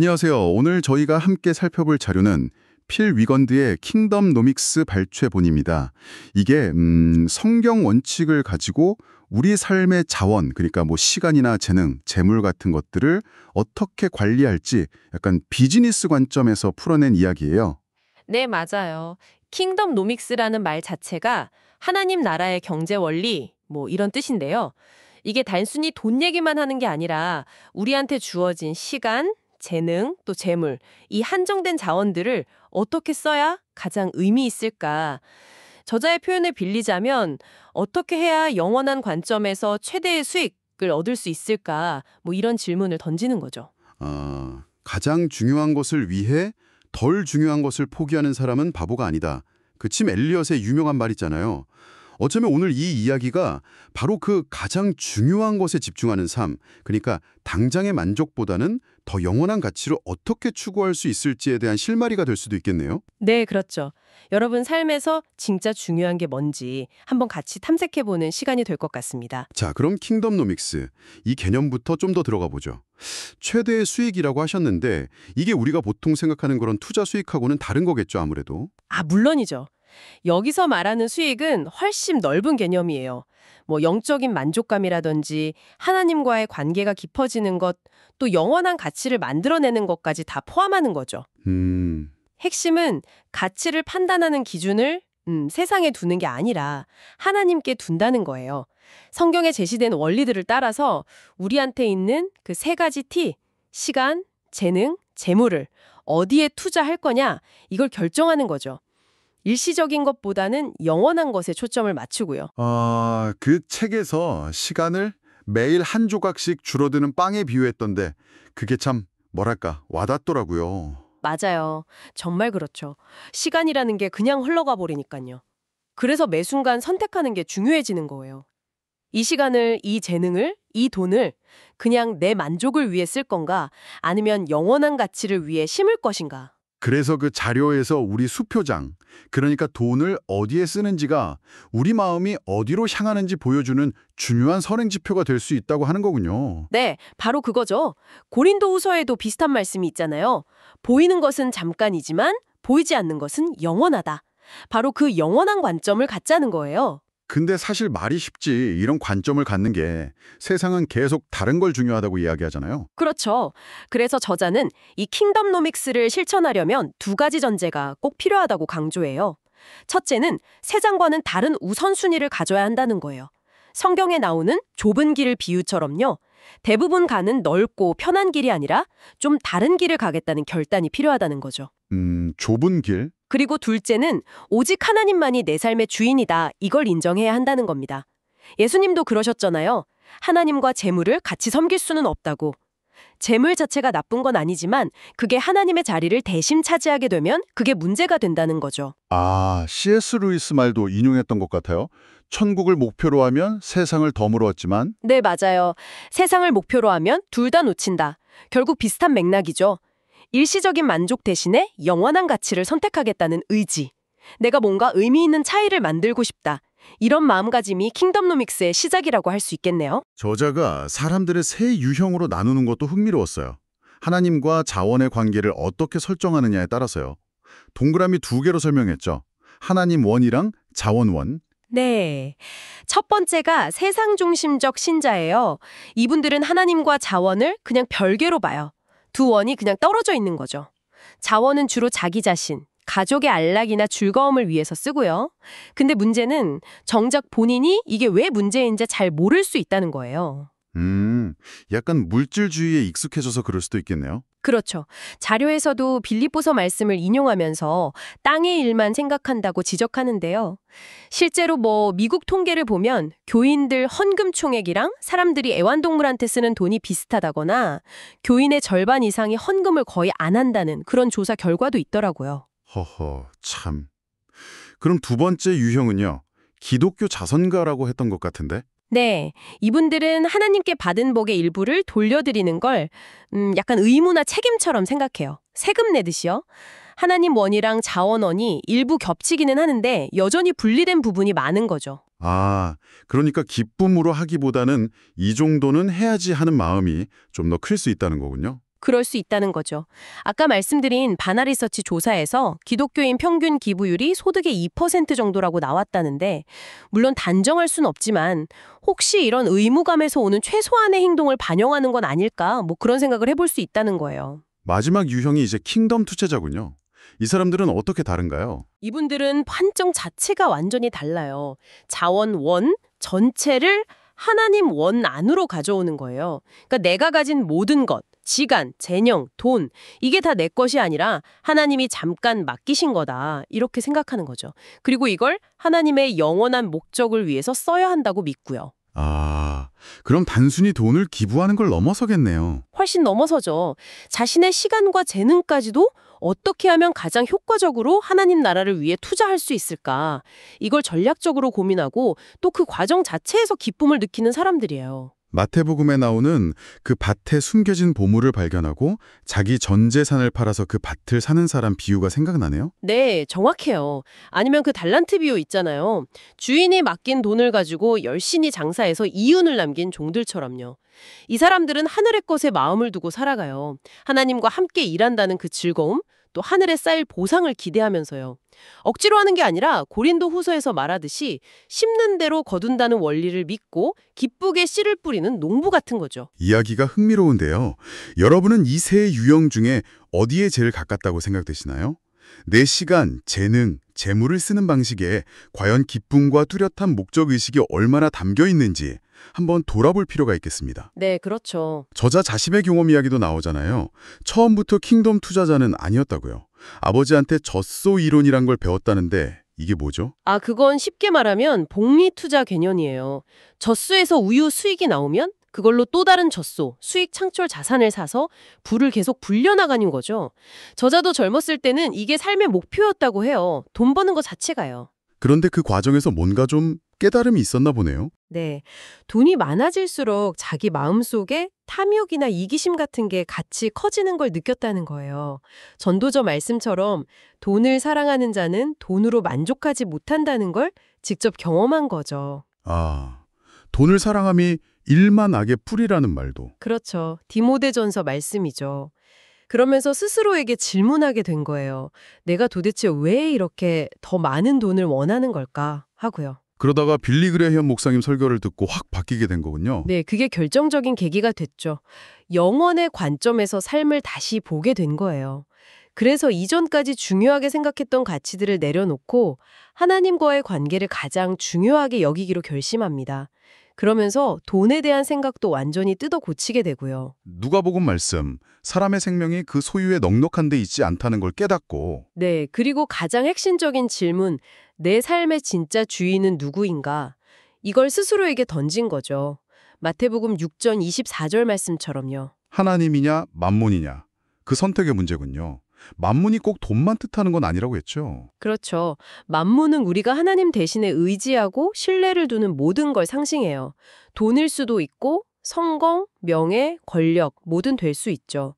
안녕하세요. 오늘 저희가 함께 살펴볼 자료는 필 위건드의 킹덤 노믹스 발췌본입니다. 이게 성경 원칙을 가지고 우리 삶의 자원, 그러니까 뭐 시간이나 재능, 재물 같은 것들을 어떻게 관리할지 약간 비즈니스 관점에서 풀어낸 이야기예요. 네, 맞아요. 킹덤 노믹스라는 말 자체가 하나님 나라의 경제 원리, 뭐 이런 뜻인데요. 이게 단순히 돈 얘기만 하는 게 아니라 우리한테 주어진 시간, 재능, 또 재물, 이 한정된 자원들을 어떻게 써야 가장 의미 있을까? 저자의 표현을 빌리자면 어떻게 해야 영원한 관점에서 최대의 수익을 얻을 수 있을까? 뭐 이런 질문을 던지는 거죠. 가장 중요한 것을 위해 덜 중요한 것을 포기하는 사람은 바보가 아니다. 그 침 엘리엇의 유명한 말 있잖아요. 어쩌면 오늘 이 이야기가 바로 그 가장 중요한 것에 집중하는 삶, 그러니까 당장의 만족보다는 더 영원한 가치를 어떻게 추구할 수 있을지에 대한 실마리가 될 수도 있겠네요. 네, 그렇죠. 여러분 삶에서 진짜 중요한 게 뭔지 한번 같이 탐색해보는 시간이 될 것 같습니다. 자, 그럼 킹덤 노믹스, 이 개념부터 좀 더 들어가 보죠. 최대의 수익이라고 하셨는데 이게 우리가 보통 생각하는 그런 투자 수익하고는 다른 거겠죠, 아무래도. 물론이죠. 여기서 말하는 수익은 훨씬 넓은 개념이에요. 뭐 영적인 만족감이라든지 하나님과의 관계가 깊어지는 것, 또 영원한 가치를 만들어내는 것까지 다 포함하는 거죠. 음, 핵심은 가치를 판단하는 기준을 세상에 두는 게 아니라 하나님께 둔다는 거예요. 성경에 제시된 원리들을 따라서 우리한테 있는 그 세 가지 T, 시간, 재능, 재물을 어디에 투자할 거냐, 이걸 결정하는 거죠. 일시적인 것보다는 영원한 것에 초점을 맞추고요. 그 책에서 시간을 매일 한 조각씩 줄어드는 빵에 비유했던데 그게 참 뭐랄까 와닿더라고요. 맞아요. 정말 그렇죠. 시간이라는 게 그냥 흘러가 버리니까요. 그래서 매 순간 선택하는 게 중요해지는 거예요. 이 시간을, 이 재능을, 이 돈을 그냥 내 만족을 위해 쓸 건가, 아니면 영원한 가치를 위해 심을 것인가. 그래서 그 자료에서 우리 수표장, 그러니까 돈을 어디에 쓰는지가 우리 마음이 어디로 향하는지 보여주는 중요한 선행지표가 될 수 있다고 하는 거군요. 네, 바로 그거죠. 고린도후서에도 비슷한 말씀이 있잖아요. 보이는 것은 잠깐이지만 보이지 않는 것은 영원하다. 바로 그 영원한 관점을 갖자는 거예요. 근데 사실 말이 쉽지 이런 관점을 갖는 게 세상은 계속 다른 걸 중요하다고 이야기하잖아요. 그렇죠. 그래서 저자는 이 킹덤 노믹스를 실천하려면 두 가지 전제가 꼭 필요하다고 강조해요. 첫째는 세상과는 다른 우선순위를 가져야 한다는 거예요. 성경에 나오는 좁은 길 비유처럼요. 대부분 가는 넓고 편한 길이 아니라 좀 다른 길을 가겠다는 결단이 필요하다는 거죠. 좁은 길? 그리고 둘째는 오직 하나님만이 내 삶의 주인이다. 이걸 인정해야 한다는 겁니다. 예수님도 그러셨잖아요. 하나님과 재물을 같이 섬길 수는 없다고. 재물 자체가 나쁜 건 아니지만 그게 하나님의 자리를 대신 차지하게 되면 그게 문제가 된다는 거죠. C.S. 루이스 말도 인용했던 것 같아요. 천국을 목표로 하면 세상을 덤으로었지만 네, 맞아요. 세상을 목표로 하면 둘 다 놓친다. 결국 비슷한 맥락이죠. 일시적인 만족 대신에 영원한 가치를 선택하겠다는 의지. 내가 뭔가 의미 있는 차이를 만들고 싶다. 이런 마음가짐이 킹덤노믹스의 시작이라고 할 수 있겠네요. 저자가 사람들을 세 유형으로 나누는 것도 흥미로웠어요. 하나님과 자원의 관계를 어떻게 설정하느냐에 따라서요. 동그라미 두 개로 설명했죠. 하나님 원이랑 자원 원. 네. 첫 번째가 세상 중심적 신자예요. 이분들은 하나님과 자원을 그냥 별개로 봐요. 두 원이 그냥 떨어져 있는 거죠. 자원은 주로 자기 자신, 가족의 안락이나 즐거움을 위해서 쓰고요. 근데 문제는 정작 본인이 이게 왜 문제인지 잘 모를 수 있다는 거예요. 약간 물질주의에 익숙해져서 그럴 수도 있겠네요. 그렇죠. 자료에서도 빌립보서 말씀을 인용하면서 땅의 일만 생각한다고 지적하는데요. 실제로 미국 통계를 보면 교인들 헌금 총액이랑 사람들이 애완동물한테 쓰는 돈이 비슷하다거나 교인의 절반 이상이 헌금을 거의 안 한다는 그런 조사 결과도 있더라고요. 허허, 참. 그럼 두 번째 유형은요. 기독교 자선가라고 했던 것 같은데? 네, 이분들은 하나님께 받은 복의 일부를 돌려드리는 걸 약간 의무나 책임처럼 생각해요. 세금 내듯이요. 하나님 원이랑 자원원이 일부 겹치기는 하는데 여전히 분리된 부분이 많은 거죠. 그러니까 기쁨으로 하기보다는 이 정도는 해야지 하는 마음이 좀 더 클 수 있다는 거군요. 그럴 수 있다는 거죠. 아까 말씀드린 바나 리서치 조사에서 기독교인 평균 기부율이 소득의 2% 정도라고 나왔다는데 물론 단정할 순 없지만 혹시 이런 의무감에서 오는 최소한의 행동을 반영하는 건 아닐까 뭐 그런 생각을 해볼 수 있다는 거예요. 마지막 유형이 이제 킹덤 투자자군요. 이 사람들은 어떻게 다른가요? 이분들은 판정 자체가 완전히 달라요. 자원 원 전체를 하나님 원 안으로 가져오는 거예요. 그러니까 내가 가진 모든 것, 시간, 재능, 돈 이게 다 내 것이 아니라 하나님이 잠깐 맡기신 거다. 이렇게 생각하는 거죠. 그리고 이걸 하나님의 영원한 목적을 위해서 써야 한다고 믿고요. 아, 그럼 단순히 돈을 기부하는 걸 넘어서겠네요. 훨씬 넘어서죠. 자신의 시간과 재능까지도 어떻게 하면 가장 효과적으로 하나님 나라를 위해 투자할 수 있을까? 이걸 전략적으로 고민하고 또 그 과정 자체에서 기쁨을 느끼는 사람들이에요. 마태복음에 나오는 그 밭에 숨겨진 보물을 발견하고 자기 전 재산을 팔아서 그 밭을 사는 사람 비유가 생각나네요. 네, 정확해요. 아니면 그 달란트 비유 있잖아요. 주인이 맡긴 돈을 가지고 열심히 장사해서 이윤을 남긴 종들처럼요. 이 사람들은 하늘의 것에 마음을 두고 살아가요. 하나님과 함께 일한다는 그 즐거움, 또 하늘에 쌓일 보상을 기대하면서요. 억지로 하는 게 아니라 고린도 후서에서 말하듯이 심는 대로 거둔다는 원리를 믿고 기쁘게 씨를 뿌리는 농부 같은 거죠. 이야기가 흥미로운데요. 여러분은 이 세 유형 중에 어디에 제일 가깝다고 생각되시나요? 내 시간, 재능, 재물을 쓰는 방식에 과연 기쁨과 뚜렷한 목적의식이 얼마나 담겨 있는지 한번 돌아볼 필요가 있겠습니다. 네, 그렇죠. 저자 자신의 경험 이야기도 나오잖아요. 처음부터 킹덤 투자자는 아니었다고요. 아버지한테 젖소 이론이란 걸 배웠다는데 이게 뭐죠? 아, 그건 쉽게 말하면 복리 투자 개념이에요. 젖소에서 우유 수익이 나오면 그걸로 또 다른 젖소, 수익 창출 자산을 사서 부를 계속 불려나가는 거죠. 저자도 젊었을 때는 이게 삶의 목표였다고 해요. 돈 버는 것 자체가요. 그런데 그 과정에서 뭔가 좀 깨달음이 있었나 보네요. 네. 돈이 많아질수록 자기 마음속에 탐욕이나 이기심 같은 게 같이 커지는 걸 느꼈다는 거예요. 전도저 말씀처럼 돈을 사랑하는 자는 돈으로 만족하지 못한다는 걸 직접 경험한 거죠. 아, 돈을 사랑함이 일만 악의 뿌리라는 말도. 그렇죠. 디모데전서 말씀이죠. 그러면서 스스로에게 질문하게 된 거예요. 내가 도대체 왜 이렇게 더 많은 돈을 원하는 걸까 하고요. 그러다가 빌리 그레이엄 목사님 설교를 듣고 확 바뀌게 된 거군요. 네, 그게 결정적인 계기가 됐죠. 영원의 관점에서 삶을 다시 보게 된 거예요. 그래서 이전까지 중요하게 생각했던 가치들을 내려놓고 하나님과의 관계를 가장 중요하게 여기기로 결심합니다. 그러면서 돈에 대한 생각도 완전히 뜯어 고치게 되고요. 누가복음 말씀, 사람의 생명이 그 소유에 넉넉한 데 있지 않다는 걸 깨닫고 네, 그리고 가장 핵심적인 질문, 내 삶의 진짜 주인은 누구인가? 이걸 스스로에게 던진 거죠. 마태복음 6장 24절 말씀처럼요. 하나님이냐 만몬이냐 그 선택의 문제군요. 만몬이 꼭 돈만 뜻하는 건 아니라고 했죠. 그렇죠. 만문은 우리가 하나님 대신에 의지하고 신뢰를 두는 모든 걸 상징해요. 돈일 수도 있고 성공, 명예, 권력 뭐든 될 수 있죠.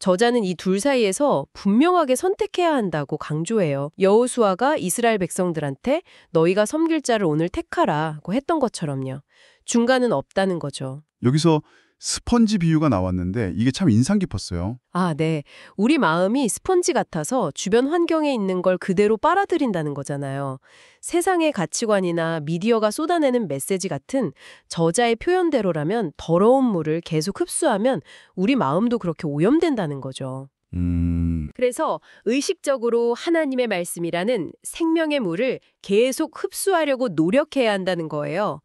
저자는 이 둘 사이에서 분명하게 선택해야 한다고 강조해요. 여호수아가 이스라엘 백성들한테 너희가 섬길 자를 오늘 택하라고 했던 것처럼요. 중간은 없다는 거죠. 여기서 스펀지 비유가 나왔는데 이게 참 인상 깊었어요. 아, 네. 우리 마음이 스펀지 같아서 주변 환경에 있는 걸 그대로 빨아들인다는 거잖아요. 세상의 가치관이나 미디어가 쏟아내는 메시지 같은 저자의 표현대로라면 더러운 물을 계속 흡수하면 우리 마음도 그렇게 오염된다는 거죠. 그래서 의식적으로 하나님의 말씀이라는 생명의 물을 계속 흡수하려고 노력해야 한다는 거예요.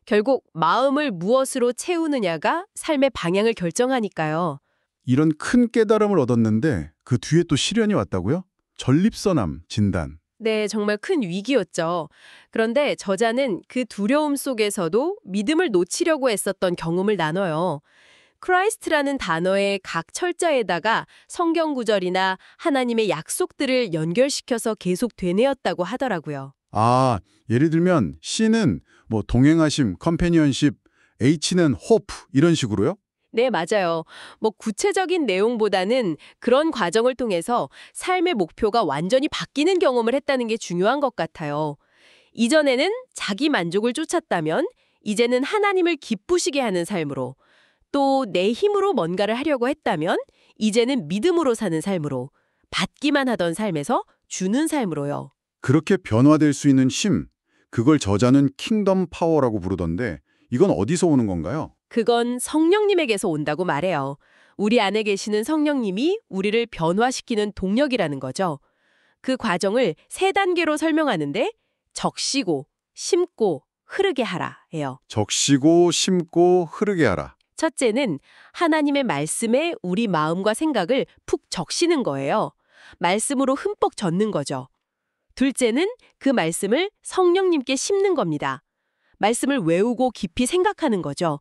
결국 마음을 무엇으로 채우느냐가 삶의 방향을 결정하니까요. 이런 큰 깨달음을 얻었는데 그 뒤에 또 시련이 왔다고요? 전립선암 진단. 네, 정말 큰 위기였죠. 그런데 저자는 그 두려움 속에서도 믿음을 놓치려고 했었던 경험을 나눠요. 크라이스트라는 단어의 각 철자에다가 성경 구절이나 하나님의 약속들을 연결시켜서 계속 되뇌었다고 하더라고요. 아, 예를 들면 C는 뭐 동행하심, 컴패니언십, H는 호프 이런 식으로요? 네, 맞아요. 뭐 구체적인 내용보다는 그런 과정을 통해서 삶의 목표가 완전히 바뀌는 경험을 했다는 게 중요한 것 같아요. 이전에는 자기 만족을 쫓았다면 이제는 하나님을 기쁘시게 하는 삶으로, 또 내 힘으로 뭔가를 하려고 했다면 이제는 믿음으로 사는 삶으로, 받기만 하던 삶에서 주는 삶으로요. 그렇게 변화될 수 있는 힘, 그걸 저자는 킹덤 파워라고 부르던데 이건 어디서 오는 건가요? 그건 성령님에게서 온다고 말해요. 우리 안에 계시는 성령님이 우리를 변화시키는 동력이라는 거죠. 그 과정을 3단계로 설명하는데 적시고, 심고, 흐르게 하라예요. 적시고 심고 흐르게 하라. 첫째는 하나님의 말씀에 우리 마음과 생각을 푹 적시는 거예요. 말씀으로 흠뻑 젖는 거죠. 둘째는 그 말씀을 성령님께 심는 겁니다. 말씀을 외우고 깊이 생각하는 거죠.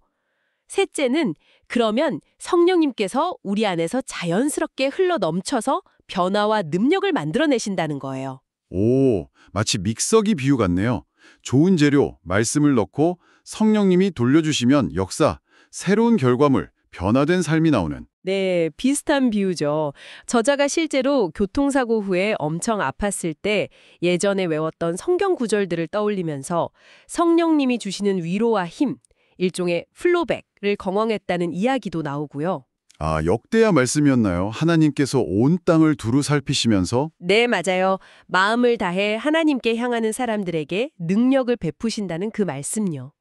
셋째는 그러면 성령님께서 우리 안에서 자연스럽게 흘러 넘쳐서 변화와 능력을 만들어내신다는 거예요. 오, 마치 믹서기 비유 같네요. 좋은 재료, 말씀을 넣고 성령님이 돌려주시면 역사, 새로운 결과물, 변화된 삶이 나오는. 네, 비슷한 비유죠. 저자가 실제로 교통사고 후에 엄청 아팠을 때 예전에 외웠던 성경 구절들을 떠올리면서 성령님이 주시는 위로와 힘, 일종의 플로백을 경험했다는 이야기도 나오고요. 아, 역대야 말씀이었나요? 하나님께서 온 땅을 두루 살피시면서 네, 맞아요. 마음을 다해 하나님께 향하는 사람들에게 능력을 베푸신다는 그 말씀요.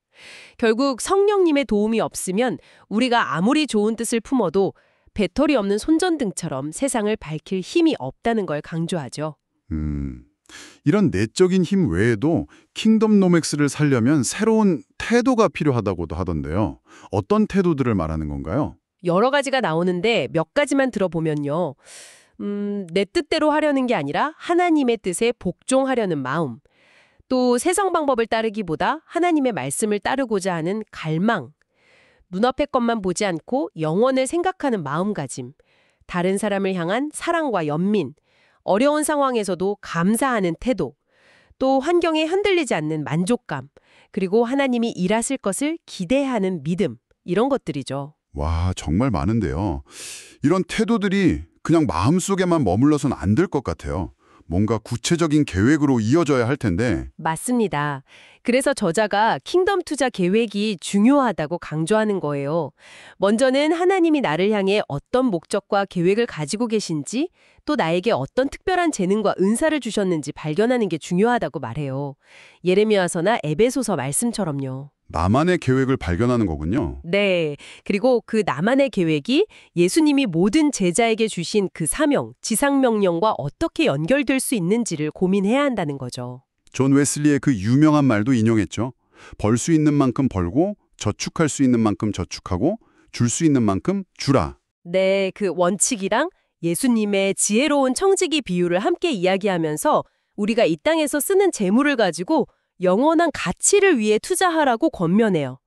결국 성령님의 도움이 없으면 우리가 아무리 좋은 뜻을 품어도 배터리 없는 손전등처럼 세상을 밝힐 힘이 없다는 걸 강조하죠. 이런 내적인 힘 외에도 킹덤 노맥스를 살려면 새로운 태도가 필요하다고도 하던데요. 어떤 태도들을 말하는 건가요? 여러 가지가 나오는데 몇 가지만 들어보면요. 내 뜻대로 하려는 게 아니라 하나님의 뜻에 복종하려는 마음. 또 세상 방법을 따르기보다 하나님의 말씀을 따르고자 하는 갈망. 눈앞의 것만 보지 않고 영원을 생각하는 마음가짐. 다른 사람을 향한 사랑과 연민. 어려운 상황에서도 감사하는 태도. 또 환경에 흔들리지 않는 만족감. 그리고 하나님이 일하실 것을 기대하는 믿음. 이런 것들이죠. 와, 정말 많은데요. 이런 태도들이 그냥 마음속에만 머물러선 안 될 것 같아요. 뭔가 구체적인 계획으로 이어져야 할 텐데. 맞습니다. 그래서 저자가 킹덤 투자 계획이 중요하다고 강조하는 거예요. 먼저는 하나님이 나를 향해 어떤 목적과 계획을 가지고 계신지, 또 나에게 어떤 특별한 재능과 은사를 주셨는지 발견하는 게 중요하다고 말해요. 예레미야서나 에베소서 말씀처럼요. 나만의 계획을 발견하는 거군요. 네. 그리고 그 나만의 계획이 예수님이 모든 제자에게 주신 그 사명, 지상명령과 어떻게 연결될 수 있는지를 고민해야 한다는 거죠. 존 웨슬리의 그 유명한 말도 인용했죠. 벌 수 있는 만큼 벌고 저축할 수 있는 만큼 저축하고 줄 수 있는 만큼 주라. 네, 그 원칙이랑 예수님의 지혜로운 청지기 비유를 함께 이야기하면서 우리가 이 땅에서 쓰는 재물을 가지고 영원한 가치를 위해 투자하라고 권면해요.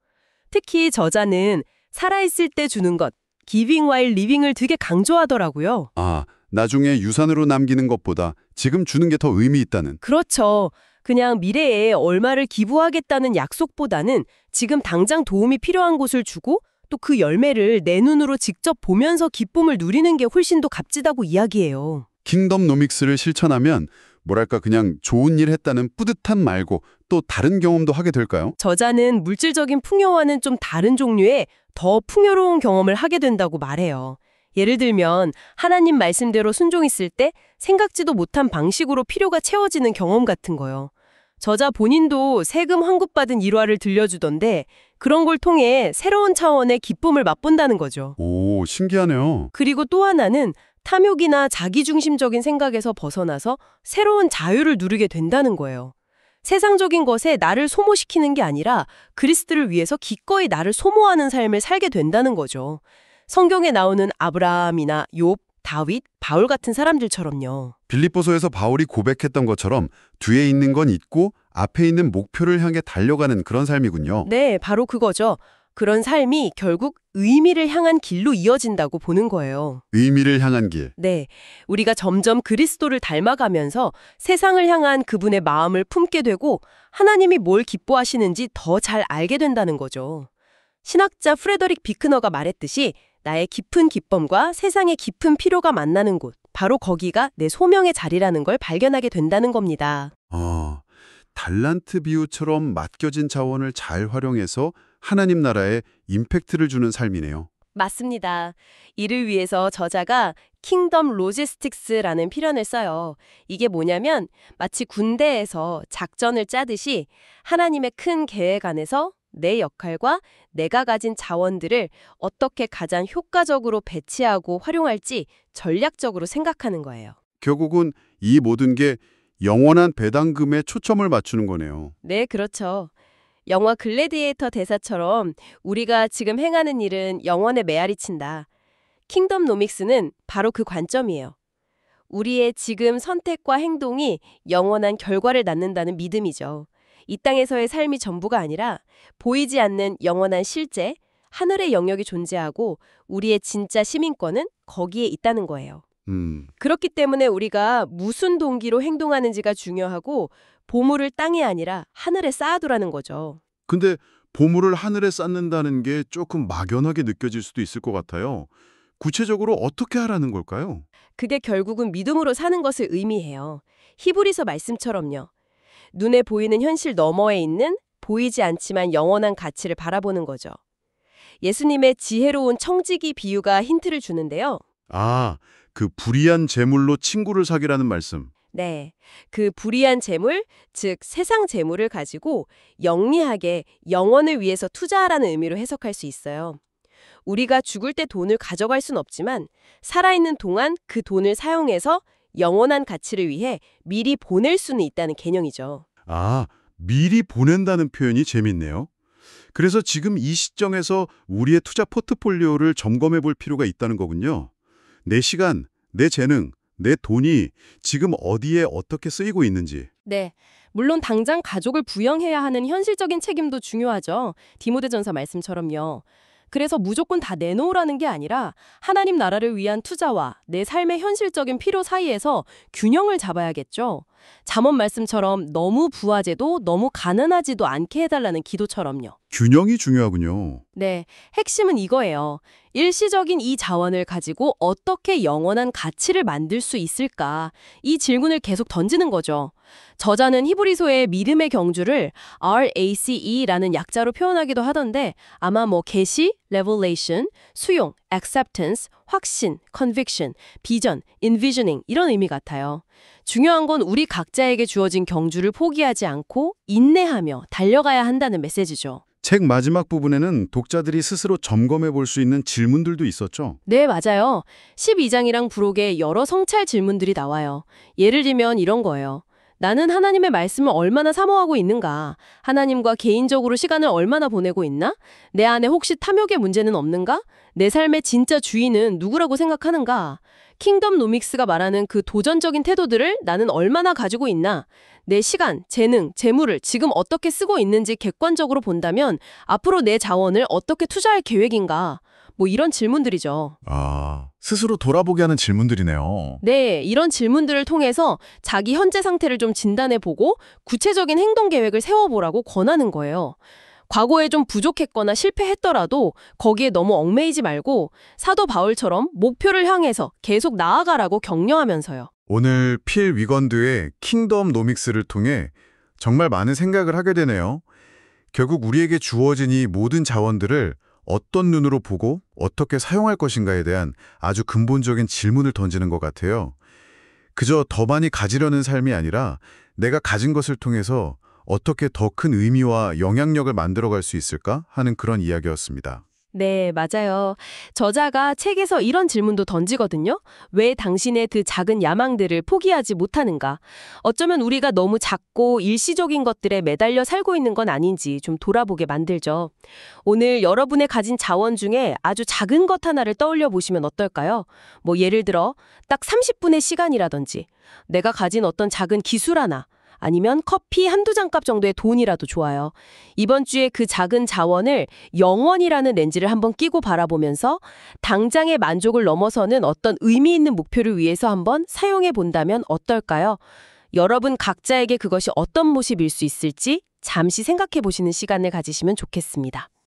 특히 저자는 살아있을 때 주는 것, giving while living을 되게 강조하더라고요. 아, 나중에 유산으로 남기는 것보다 지금 주는 게 더 의미 있다는. 그렇죠. 그냥 미래에 얼마를 기부하겠다는 약속보다는 지금 당장 도움이 필요한 곳을 주고 또 그 열매를 내 눈으로 직접 보면서 기쁨을 누리는 게 훨씬 더 값지다고 이야기해요. 킹덤 노믹스를 실천하면 뭐랄까 그냥 좋은 일 했다는 뿌듯함 말고 또 다른 경험도 하게 될까요? 저자는 물질적인 풍요와는 좀 다른 종류의 더 풍요로운 경험을 하게 된다고 말해요. 예를 들면 하나님 말씀대로 순종했을 때 생각지도 못한 방식으로 필요가 채워지는 경험 같은 거요. 저자 본인도 세금 환급받은 일화를 들려주던데 그런 걸 통해 새로운 차원의 기쁨을 맛본다는 거죠. 오, 신기하네요. 그리고 또 하나는 탐욕이나 자기중심적인 생각에서 벗어나서 새로운 자유를 누리게 된다는 거예요. 세상적인 것에 나를 소모시키는 게 아니라 그리스도를 위해서 기꺼이 나를 소모하는 삶을 살게 된다는 거죠. 성경에 나오는 아브라함이나 욥, 다윗, 바울 같은 사람들처럼요. 빌립보서에서 바울이 고백했던 것처럼 뒤에 있는 건 잊고 앞에 있는 목표를 향해 달려가는 그런 삶이군요. 네, 바로 그거죠. 그런 삶이 결국 의미를 향한 길로 이어진다고 보는 거예요. 의미를 향한 길. 네, 우리가 점점 그리스도를 닮아가면서 세상을 향한 그분의 마음을 품게 되고 하나님이 뭘 기뻐하시는지 더 잘 알게 된다는 거죠. 신학자 프레더릭 비크너가 말했듯이 나의 깊은 기쁨과 세상의 깊은 필요가 만나는 곳, 바로 거기가 내 소명의 자리라는 걸 발견하게 된다는 겁니다. 달란트 비유처럼 맡겨진 자원을 잘 활용해서 하나님 나라에 임팩트를 주는 삶이네요. 맞습니다. 이를 위해서 저자가 킹덤 로지스틱스라는 표현을 써요. 이게 뭐냐면 마치 군대에서 작전을 짜듯이 하나님의 큰 계획 안에서 내 역할과 내가 가진 자원들을 어떻게 가장 효과적으로 배치하고 활용할지 전략적으로 생각하는 거예요. 결국은 이 모든 게 영원한 배당금에 초점을 맞추는 거네요. 네, 그렇죠. 영화 글래디에이터 대사처럼 우리가 지금 행하는 일은 영원에 메아리 친다. 킹덤 노믹스는 바로 그 관점이에요. 우리의 지금 선택과 행동이 영원한 결과를 낳는다는 믿음이죠. 이 땅에서의 삶이 전부가 아니라 보이지 않는 영원한 실제, 하늘의 영역이 존재하고 우리의 진짜 시민권은 거기에 있다는 거예요. 그렇기 때문에 우리가 무슨 동기로 행동하는지가 중요하고 보물을 땅에 아니라 하늘에 쌓아두라는 거죠. 근데 보물을 하늘에 쌓는다는 게 조금 막연하게 느껴질 수도 있을 것 같아요. 구체적으로 어떻게 하라는 걸까요? 그게 결국은 믿음으로 사는 것을 의미해요. 히브리서 말씀처럼요. 눈에 보이는 현실 너머에 있는 보이지 않지만 영원한 가치를 바라보는 거죠. 예수님의 지혜로운 청지기 비유가 힌트를 주는데요. 아, 그 불의한 재물로 친구를 사귀라는 말씀. 네, 그 불의한 재물, 즉 세상 재물을 가지고 영리하게 영원을 위해서 투자하라는 의미로 해석할 수 있어요. 우리가 죽을 때 돈을 가져갈 순 없지만 살아있는 동안 그 돈을 사용해서 영원한 가치를 위해 미리 보낼 수는 있다는 개념이죠. 아, 미리 보낸다는 표현이 재밌네요. 그래서 지금 이 시점에서 우리의 투자 포트폴리오를 점검해 볼 필요가 있다는 거군요. 내 시간, 내 재능, 내 돈이 지금 어디에 어떻게 쓰이고 있는지. 네, 물론 당장 가족을 부양해야 하는 현실적인 책임도 중요하죠. 디모데전서 말씀처럼요. 그래서 무조건 다 내놓으라는 게 아니라 하나님 나라를 위한 투자와 내 삶의 현실적인 필요 사이에서 균형을 잡아야겠죠. 잠언 말씀처럼 너무 부하지도 너무 가난하지도 않게 해달라는 기도처럼요. 균형이 중요하군요. 네, 핵심은 이거예요. 일시적인 이 자원을 가지고 어떻게 영원한 가치를 만들 수 있을까? 이 질문을 계속 던지는 거죠. 저자는 히브리서의 믿음의 경주를 RACE라는 약자로 표현하기도 하던데 아마 계시, revelation, 수용, acceptance, 확신, conviction, 비전, envisioning 이런 의미 같아요. 중요한 건 우리 각자에게 주어진 경주를 포기하지 않고 인내하며 달려가야 한다는 메시지죠. 책 마지막 부분에는 독자들이 스스로 점검해 볼 수 있는 질문들도 있었죠. 네, 맞아요. 12장이랑 부록에 여러 성찰 질문들이 나와요. 예를 들면 이런 거예요. 나는 하나님의 말씀을 얼마나 사모하고 있는가? 하나님과 개인적으로 시간을 얼마나 보내고 있나? 내 안에 혹시 탐욕의 문제는 없는가? 내 삶의 진짜 주인은 누구라고 생각하는가? 킹덤 노믹스가 말하는 그 도전적인 태도들을 나는 얼마나 가지고 있나? 내 시간, 재능, 재물을 지금 어떻게 쓰고 있는지 객관적으로 본다면 앞으로 내 자원을 어떻게 투자할 계획인가? 이런 질문들이죠. 아, 스스로 돌아보게 하는 질문들이네요. 네, 이런 질문들을 통해서 자기 현재 상태를 좀 진단해보고 구체적인 행동 계획을 세워보라고 권하는 거예요. 과거에 좀 부족했거나 실패했더라도 거기에 너무 얽매이지 말고 사도 바울처럼 목표를 향해서 계속 나아가라고 격려하면서요. 오늘 필 위건드의 킹덤 노믹스를 통해 정말 많은 생각을 하게 되네요. 결국 우리에게 주어진 이 모든 자원들을 어떤 눈으로 보고 어떻게 사용할 것인가에 대한 아주 근본적인 질문을 던지는 것 같아요. 그저 더 많이 가지려는 삶이 아니라 내가 가진 것을 통해서 어떻게 더 큰 의미와 영향력을 만들어갈 수 있을까 하는 그런 이야기였습니다. 네, 맞아요. 저자가 책에서 이런 질문도 던지거든요. 왜 당신의 그 작은 야망들을 포기하지 못하는가? 어쩌면 우리가 너무 작고 일시적인 것들에 매달려 살고 있는 건 아닌지 좀 돌아보게 만들죠. 오늘 여러분의 가진 자원 중에 아주 작은 것 하나를 떠올려 보시면 어떨까요? 예를 들어 딱 30분의 시간이라든지 내가 가진 어떤 작은 기술 하나, 아니면 커피 한두 잔 값 정도의 돈이라도 좋아요. 이번 주에 그 작은 자원을 영원이라는 렌즈를 한번 끼고 바라보면서 당장의 만족을 넘어서는 어떤 의미 있는 목표를 위해서 한번 사용해 본다면 어떨까요? 여러분 각자에게 그것이 어떤 모습일 수 있을지 잠시 생각해 보시는 시간을 가지시면 좋겠습니다.